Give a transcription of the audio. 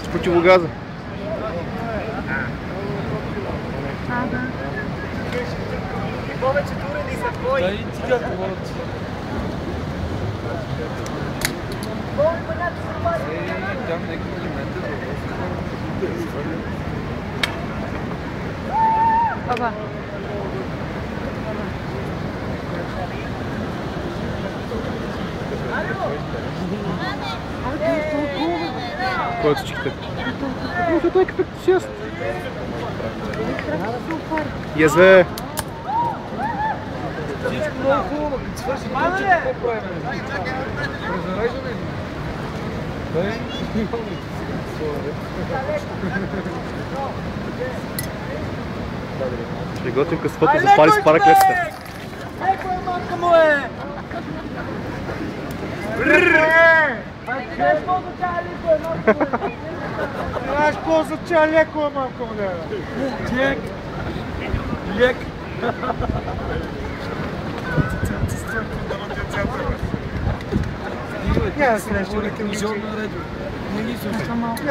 С противогаза. Повечето уреди са твои. Да, и ти как говорят. Там някакви елементи за Ага. Кой е всички така? Ну, това е като сяст. Язве. всичко много хубаво, като свърши точно какво правим. Разреждане ли? Дай, Ще готвим късфото за пари с параклетата. Леко е, мамка му е! Знаеш какво означава леко е, мамка му е? знаеш какво означава леко, мамка му не? Лек. Лек. Няма се нещо, леко. Не ги слушай. Малко.